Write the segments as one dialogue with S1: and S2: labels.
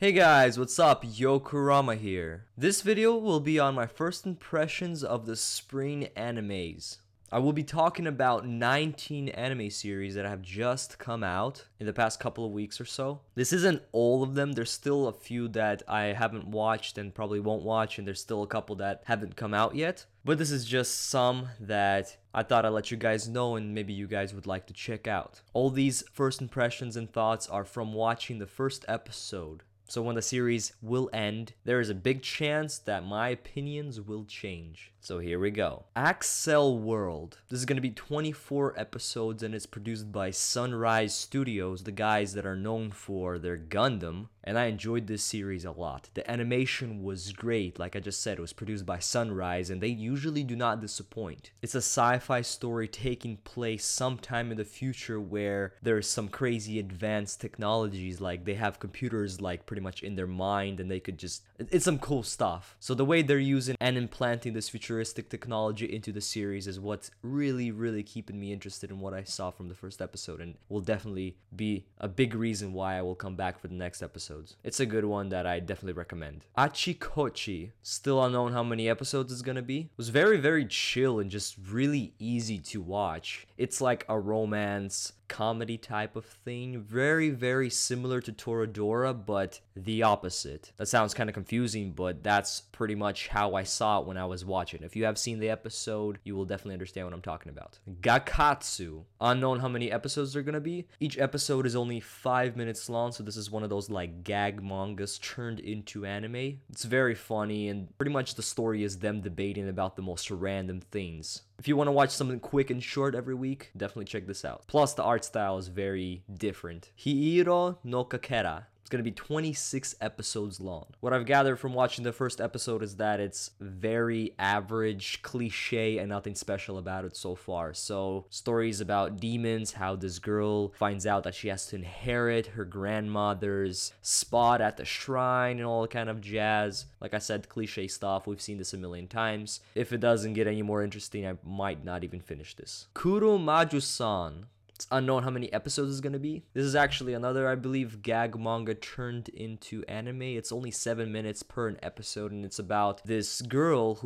S1: Hey guys, what's up? Yo Kurama here. This video will be on my first impressions of the spring animes. I will be talking about 19 anime series that have just come out in the past couple of weeks or so. This isn't all of them, there's still a few that I haven't watched and probably won't watch, and there's still a couple that haven't come out yet. But this is just some that I thought I'd let you guys know and maybe you guys would like to check out. All these first impressions and thoughts are from watching the first episode. So when the series will end, there is a big chance that my opinions will change. So here we go. Accel World. This is going to be 24 episodes and it's produced by Sunrise Studios, the guys that are known for their Gundam. And I enjoyed this series a lot. The animation was great. Like I just said, it was produced by Sunrise and they usually do not disappoint. It's a sci-fi story taking place sometime in the future where there's some crazy advanced technologies, like they have computers like pretty much in their mind and they could just, it's some cool stuff. So the way they're using and implanting this futuristic technology into the series is what's really keeping me interested in what I saw from the first episode, and will definitely be a big reason why I will come back for the next episodes. It's a good one that I definitely recommend. Acchi Kocchi, still unknown how many episodes it's gonna be. It was very chill and just really easy to watch. It's like a romance comedy type of thing, very similar to Toradora, but the opposite. That sounds kind of confusing, but that's pretty much how I saw it when I was watching. If you have seen the episode, you will definitely understand what I'm talking about. Gakkastsu, unknown how many episodes they're gonna be. Each episode is only 5 minutes long, so this is one of those like gag mangas turned into anime. It's very funny, and pretty much the story is them debating about the most random things. If you want to watch something quick and short every week, definitely check this out. Plus, the art style is very different. Hiiro no Kakera. It's going to be 26 episodes long. What I've gathered from watching the first episode is that it's very average, cliche, and nothing special about it so far. So, stories about demons, how this girl finds out that she has to inherit her grandmother's spot at the shrine and all that kind of jazz. Like I said, cliche stuff. We've seen this a million times. If it doesn't get any more interesting, I might not even finish this. Kuro Majo-san. It's unknown how many episodes it's gonna be. This is actually another, I believe, gag manga turned into anime. It's only 7 minutes per an episode, and it's about this girl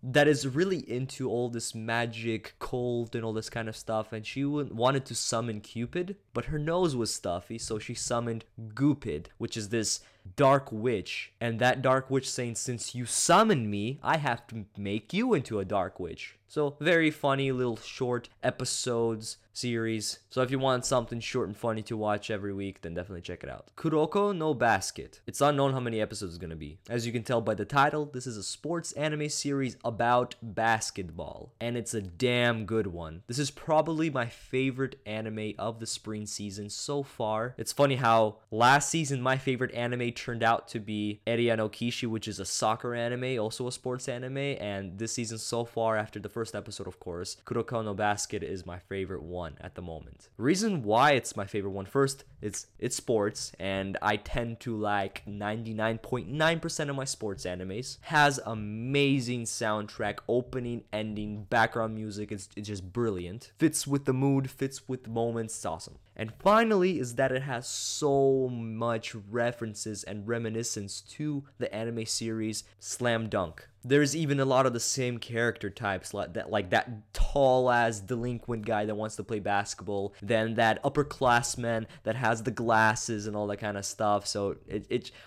S1: that is really into all this magic, cult, and all this kind of stuff, and she wanted to summon Cupid, but her nose was stuffy, so she summoned Goopid, which is this dark witch, and that dark witch saying, since you summoned me, I have to make you into a dark witch. So very funny little short episodes series. So if you want something short and funny to watch every week, then definitely check it out. Kuroko no Basket. It's unknown how many episodes it's gonna be. As you can tell by the title, this is a sports anime series about basketball, and it's a damn good one. This is probably my favorite anime of the spring season so far. It's funny how last season my favorite anime turned out to be Eri no Kishi, which is a soccer anime, also a sports anime, and this season so far, after the first episode of course, Kuroko no Basket is my favorite one at the moment. Reason why it's my favorite one, first, it's sports, and I tend to like 99.9% of my sports animes. Has amazing soundtrack, opening, ending, background music. It's just brilliant. Fits with the mood, fits with the moments. It's awesome. And finally is that it has so much references and reminiscence to the anime series Slam Dunk. There's even a lot of the same character types, like that tall-ass delinquent guy that wants to play basketball, then that upperclassman that has the glasses and all that kind of stuff. So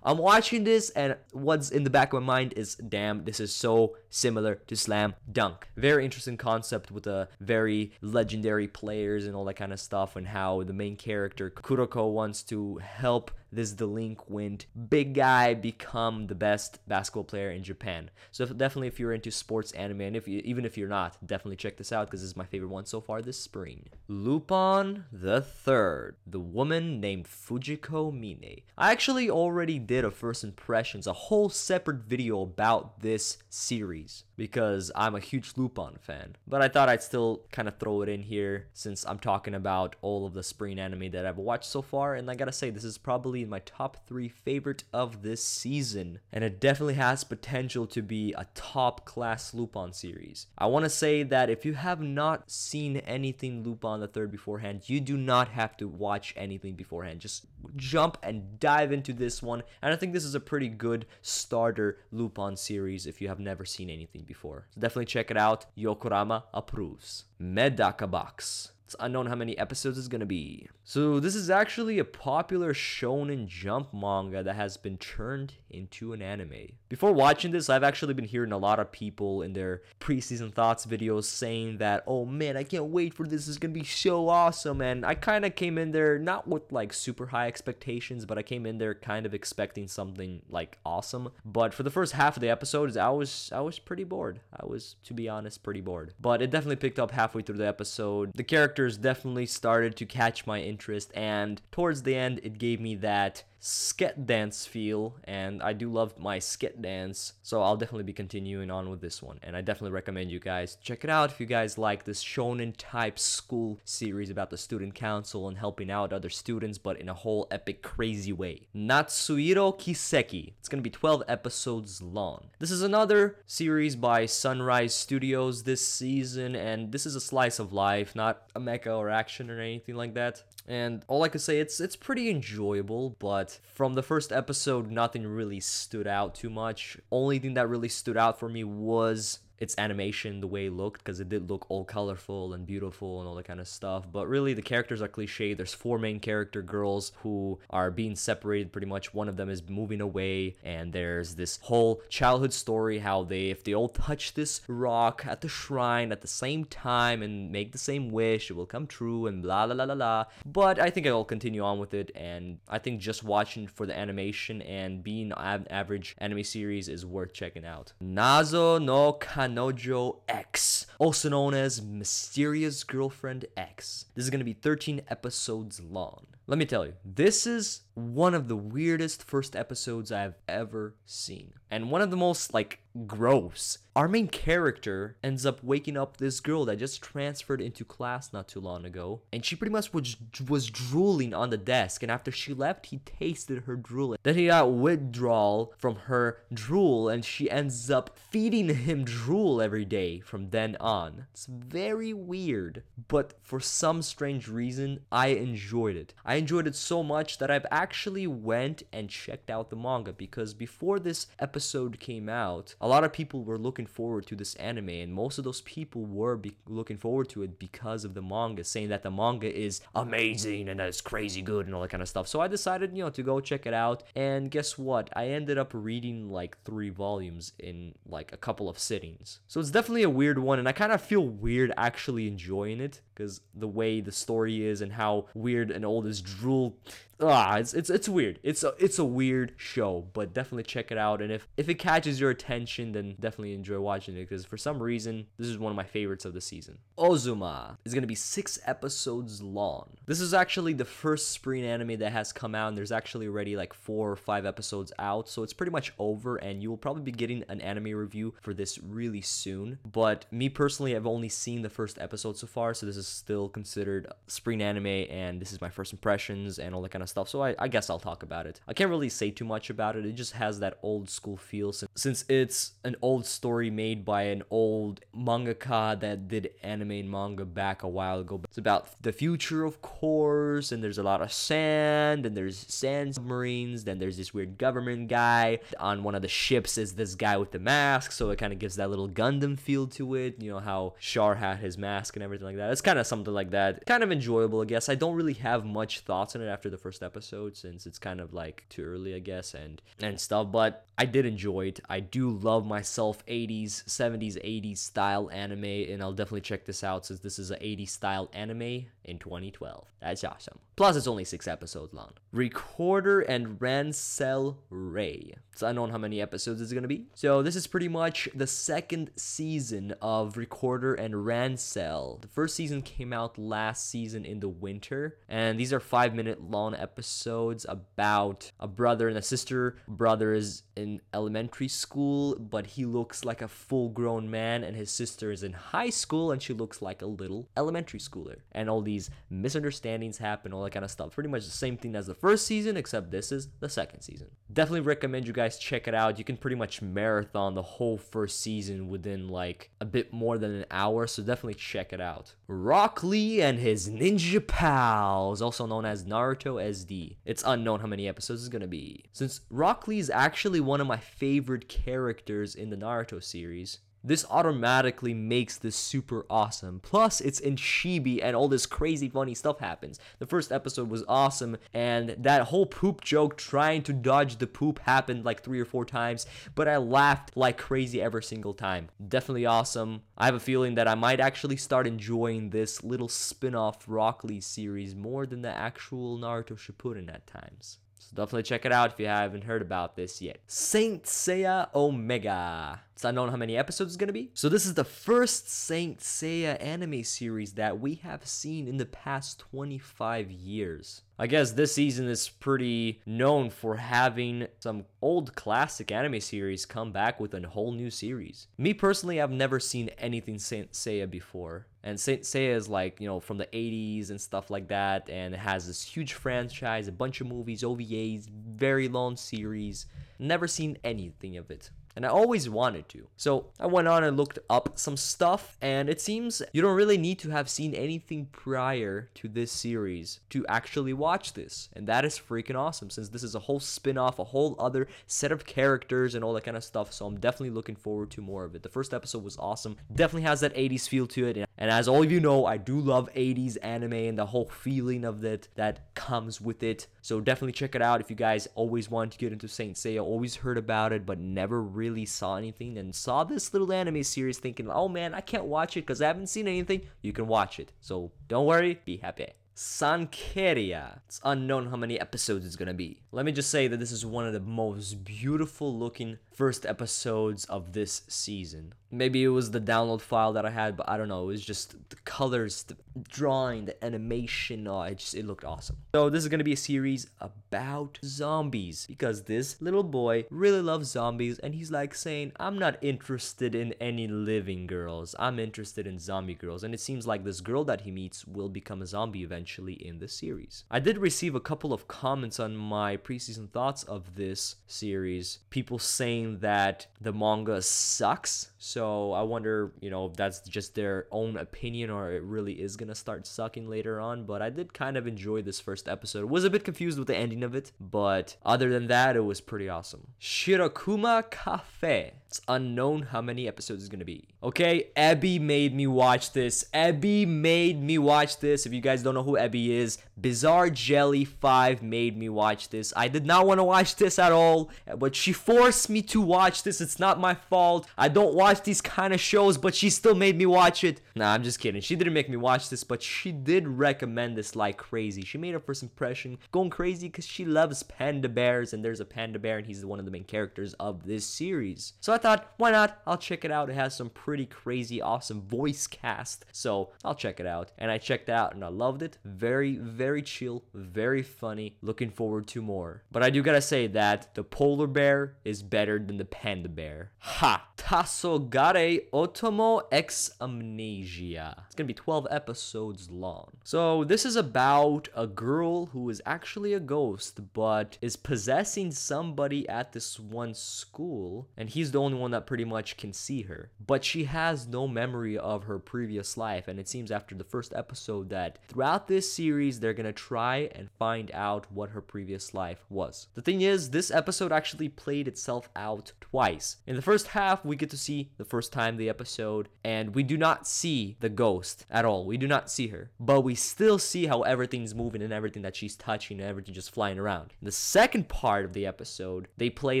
S1: I'm watching this, and what's in the back of my mind is, damn, this is so similar to Slam Dunk. Very interesting concept with the very legendary players and all that kind of stuff, and how the main character, Kuroko, wants to help this delinquent big guy become the best basketball player in Japan. So definitely if you're into sports anime, and even if you're not, definitely check this out because this is my favorite one so far this spring. Lupin the Third, the woman named Fujiko Mine. I actually already did a first impressions, a whole separate video about this series because I'm a huge Lupin fan. But I thought I'd still kind of throw it in here since I'm talking about all of the spring anime that I've watched so far, and I gotta say this is probably in my top 3 favorite of this season, and it definitely has potential to be a top class Lupin series. I want to say that if you have not seen anything Lupin the Third beforehand, you do not have to watch anything beforehand. Just jump and dive into this one. And I think this is a pretty good starter Lupin series if you have never seen anything before. So definitely check it out. Yokohama approves. Medaka Box. It's unknown how many episodes it's gonna be. So this is actually a popular Shonen Jump manga that has been turned into an anime. Before watching this, I've actually been hearing a lot of people in their pre-season thoughts videos saying that, oh man, I can't wait for this, it's gonna be so awesome. And I kind of came in there not with like super high expectations, but I came in there kind of expecting something like awesome. But for the first half of the episodes, I was pretty bored. I was, to be honest, pretty bored. But it definitely picked up halfway through the episode. The characters definitely started to catch my interest, and towards the end it gave me that sket dance feel, and I do love my sket dance, so I'll definitely be continuing on with this one. And I definitely recommend you guys check it out if you guys like this shonen type school series about the student council and helping out other students, but in a whole epic crazy way. Natsuiro Kiseki. It's gonna be 12 episodes long. This is another series by Sunrise Studios this season, and this is a slice of life, not a mecha or action or anything like that. And all I could say, it's pretty enjoyable, but from the first episode, nothing really stood out too much. Only thing that really stood out for me was its animation, the way it looked, because it did look all colorful and beautiful and all that kind of stuff. But really, the characters are cliche. There's 4 main character girls who are being separated pretty much. One of them is moving away, and there's this whole childhood story, how if they all touch this rock at the shrine at the same time and make the same wish, it will come true, and blah, blah, blah, blah, blah. But I think I'll continue on with it, and I think just watching for the animation and being an average anime series is worth checking out. Nazo no Kanojo X, also known as Mysterious Girlfriend X. This is going to be 13 episodes long. Let me tell you, this is one of the weirdest first episodes I've ever seen. And one of the most, like, gross. Our main character ends up waking up this girl that just transferred into class not too long ago. And she pretty much was drooling on the desk. And after she left, he tasted her drool. Then he got withdrawal from her drool. And she ends up feeding him drool every day from then on. It's very weird. But for some strange reason, I enjoyed it. I enjoyed it so much that I've actually went and checked out the manga, because before this episode came out, a lot of people were looking forward to this anime, and most of those people were looking forward to it because of the manga, saying that the manga is amazing and that it's crazy good and all that kind of stuff. So I decided, to go check it out, and guess what? I ended up reading like 3 volumes in like a couple of sittings. So it's definitely a weird one, and I kind of feel weird actually enjoying it, because the way the story is and how weird and old is drool. It's weird. It's a weird show, but definitely check it out. And if it catches your attention, then definitely enjoy watching it, because for some reason this is one of my favorites of the season. Ozuma is gonna be 6 episodes long. This is actually the first spring anime that has come out, and there's actually already like 4 or 5 episodes out, so it's pretty much over, and you will probably be getting an anime review for this really soon. But me personally, I've only seen the first episode so far, so this is still considered spring anime, and this is my first impressions and all that kind of stuff, so I guess I'll talk about it. I can't really say too much about it. It just has that old school feel, since it's an old story made by an old mangaka that did anime and manga back a while ago. It's about the future, of course, and there's a lot of sand, and there's sand submarines, then there's this weird government guy. On one of the ships is this guy with the mask, so it kind of gives that little Gundam feel to it, how Char had his mask and everything like that. It's kind of something like that. Kind of enjoyable, I guess. I don't really have much thoughts on it after the first episode, since it's kind of like too early, I guess, and stuff, but I did enjoy it. I do love myself 80s, 70s, 80s style anime, and I'll definitely check this out, since this is an 80s style anime in 2012. That's awesome. Plus, it's only 6 episodes long. Recorder and Randsell Re. It's unknown how many episodes it's gonna be. So this is pretty much the 2nd season of Recorder and Randsell. The first season came out last season in the winter, and these are 5-minute long episodes about a brother and a sister. Brother is in elementary school, but he looks like a full-grown man, and his sister is in high school, and she looks like a little elementary schooler. And all these misunderstandings happen, all that kind of stuff. Pretty much the same thing as the first season, except this is the 2nd season. Definitely recommend you guys guys check it out. You can pretty much marathon the whole first season within like a bit more than an hour, so definitely check it out. Rock Lee and his ninja pals, also known as Naruto SD. It's unknown how many episodes it's gonna be. Since Rock Lee is actually one of my favorite characters in the Naruto series, this automatically makes this super awesome. Plus, it's in Chibi and all this crazy funny stuff happens. The first episode was awesome, and that whole poop joke trying to dodge the poop happened like 3 or 4 times, but I laughed like crazy every single time. Definitely awesome. I have a feeling that I might actually start enjoying this little spin-off Rock Lee series more than the actual Naruto Shippuden at times. So definitely check it out if you haven't heard about this yet. Saint Seiya Omega. It's unknown how many episodes it's gonna be. So this is the first Saint Seiya anime series that we have seen in the past 25 years. I guess this season is pretty known for having some old classic anime series come back with a whole new series. Me personally, I've never seen anything Saint Seiya before. And Saint Seiya is like, you know, from the 80s and stuff like that. And it has this huge franchise, a bunch of movies, OVAs, very long series. Never seen anything of it. And I always wanted to. So I went on and looked up some stuff, and it seems you don't really need to have seen anything prior to this series to actually watch this. And that is freaking awesome, since this is a whole spin-off, a whole other set of characters and all that kind of stuff. So I'm definitely looking forward to more of it. The first episode was awesome. Definitely has that 80s feel to it. And as all of you know, I do love 80s anime and the whole feeling of it that comes with it. So definitely check it out if you guys always wanted to get into Saint Seiya, always heard about it, but never really saw anything, and saw this little anime series thinking, oh man, I can't watch it because I haven't seen anything. You can watch it. So don't worry, be happy. Sankarea. It's unknown how many episodes it's gonna be. Let me just say that this is one of the most beautiful looking first episodes of this season. Maybe it was the download file that I had, but I don't know. It was just the colors, the drawing, the animation. Oh, it looked awesome. So this is gonna be a series about zombies, because this little boy really loves zombies, and he's like saying, I'm not interested in any living girls. I'm interested in zombie girls. And it seems like this girl that he meets will become a zombie eventually in the series. I did receive a couple of comments on my preseason thoughts of this series. People saying that the manga sucks. So I wonder, you know, if that's just their own opinion or it really is gonna start sucking later on. But I did kind of enjoy this first episode. Was a bit confused with the ending of it, but other than that, it was pretty awesome. Shirokuma Cafe. It's unknown how many episodes it's gonna be. Okay, Abby made me watch this. Abby made me watch this. If you guys don't know who Abby is, Bizarre Jelly 5 made me watch this. I did not want to watch this at all, but she forced me to watch this. It's not my fault. I don't watch these kind of shows, but she still made me watch it. Nah, I'm just kidding. She didn't make me watch this, but she did recommend this like crazy. She made her first impression going crazy because she loves panda bears, and there's a panda bear, and he's one of the main characters of this series. So I thought, why not? I'll check it out. It has some pretty crazy, awesome voice cast, so I'll check it out. And I checked it out, and I loved it. Very, very chill, very funny. Looking forward to more. But I do gotta say that the polar bear is better than the panda bear. Ha! Tasogare Otomo X Amnesia. It's gonna be 12 episodes long. So this is about a girl who is actually a ghost, but is possessing somebody at this one school, and he's the only one that pretty much can see her. But she has no memory of her previous life, and it seems after the first episode that throughout this series, they're gonna try and find out what her previous life was. The thing is, this episode actually played itself out twice. In the first half, we get to see the first time the episode, and we do not see the ghost at all. We do not see her, but we still see how everything's moving and everything that she's touching and everything just flying around. In the second part of the episode, they play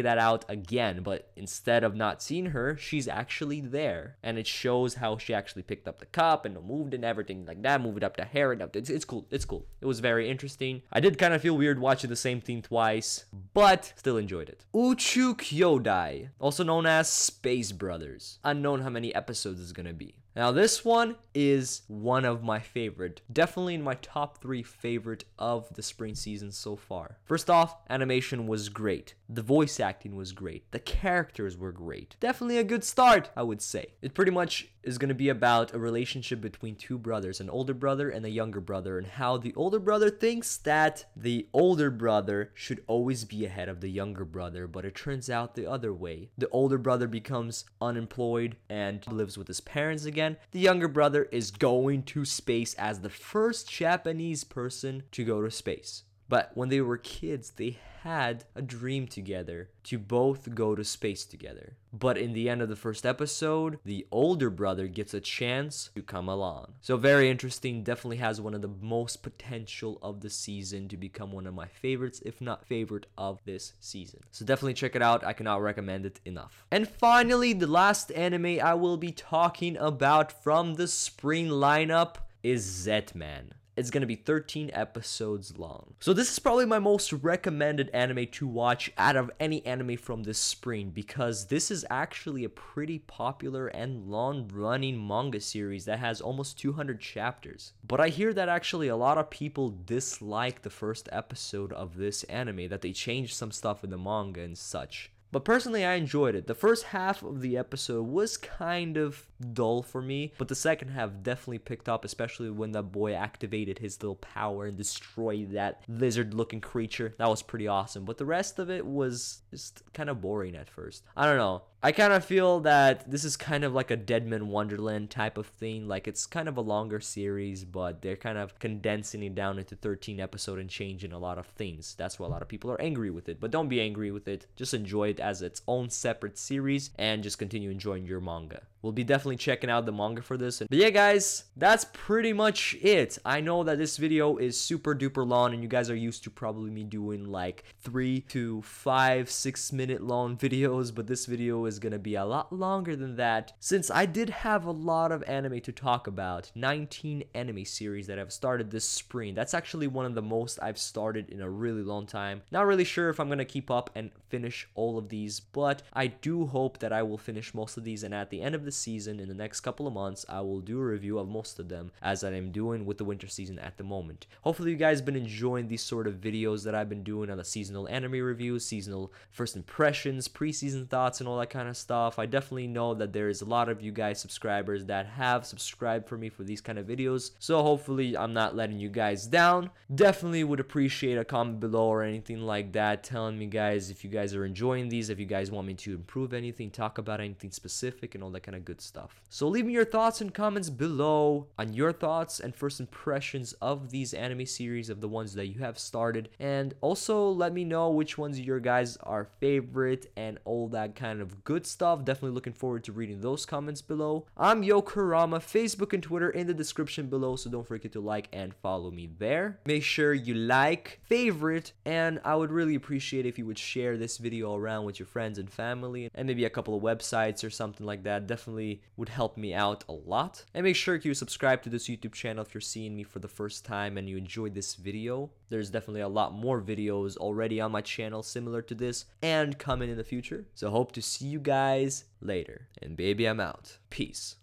S1: that out again, but instead of not seeing her, she's actually there, and it shows how she actually picked up the cup and moved and everything like that, moved up the hair and up. It's cool. It's cool. It was very interesting. I did kind of feel weird watching the same thing twice, but still enjoyed it. Uchu Kyodai, also known as Space Brothers. Unknown how many episodes it's gonna be. It Now this one is one of my favorite, definitely in my top 3 favorite of the spring season so far. First off, animation was great. The voice acting was great. The characters were great. Definitely a good start, I would say. It pretty much is going to be about a relationship between two brothers, an older brother and a younger brother, and how the older brother thinks that the older brother should always be ahead of the younger brother, but it turns out the other way. The older brother becomes unemployed and lives with his parents again. The younger brother is going to space as the first Japanese person to go to space. But when they were kids, they had a dream together to both go to space together. But in the end of the first episode, the older brother gets a chance to come along. So very interesting, definitely has one of the most potential of the season to become one of my favorites, if not favorite of this season. So definitely check it out, I cannot recommend it enough. And finally, the last anime I will be talking about from the spring lineup is Zetman. It's going to be 13 episodes long. So this is probably my most recommended anime to watch out of any anime from this spring, because this is actually a pretty popular and long-running manga series that has almost 200 chapters. But I hear that actually a lot of people dislike the first episode of this anime, that they changed some stuff in the manga and such. But personally, I enjoyed it. The first half of the episode was kind of dull for me, but the second half definitely picked up, especially when that boy activated his little power and destroyed that lizard-looking creature. That was pretty awesome, but the rest of it was just kind of boring at first. I don't know. I kind of feel that this is kind of like a Deadman Wonderland type of thing. Like, it's kind of a longer series, but they're kind of condensing it down into 13 episodes and changing a lot of things. That's why a lot of people are angry with it. But don't be angry with it. Just enjoy it as its own separate series and just continue enjoying your manga. We'll be definitely checking out the manga for this. But yeah, guys, that's pretty much it. I know that this video is super duper long and you guys are used to probably me doing like 3 to 5, 6 minute long videos, but this video is gonna be a lot longer than that, since I did have a lot of anime to talk about. 19 anime series that I've started this spring. That's actually one of the most I've started in a really long time. Not really sure if I'm gonna keep up and finish all of these, but I do hope that I will finish most of these, and at the end of the season, in the next couple of months, I will do a review of most of them, as I am doing with the winter season at the moment. Hopefully you guys been enjoying these sort of videos that I've been doing on the seasonal anime reviews, seasonal first impressions, preseason thoughts, and all that kind of stuff. I definitely know that there is a lot of you guys subscribers that have subscribed for me for these kind of videos, so hopefully I'm not letting you guys down. Definitely would appreciate a comment below or anything like that telling me, guys, if you guys are enjoying these, if you guys want me to improve anything, talk about anything specific, and all that kind of good stuff. So leave me your thoughts and comments below on your thoughts and first impressions of these anime series, of the ones that you have started, and also let me know which ones your guys are favorite and all that kind of good stuff. Definitely looking forward to reading those comments below. I'm Kurama, Facebook and Twitter in the description below, so don't forget to like and follow me there. Make sure you like, favorite, and I would really appreciate if you would share this video around with your friends and family, and maybe a couple of websites or something like that. Definitely would help me out a lot. And make sure you subscribe to this YouTube channel if you're seeing me for the first time and you enjoyed this video. There's definitely a lot more videos already on my channel similar to this and coming in the future. So hope to see you guys later. And baby, I'm out. Peace.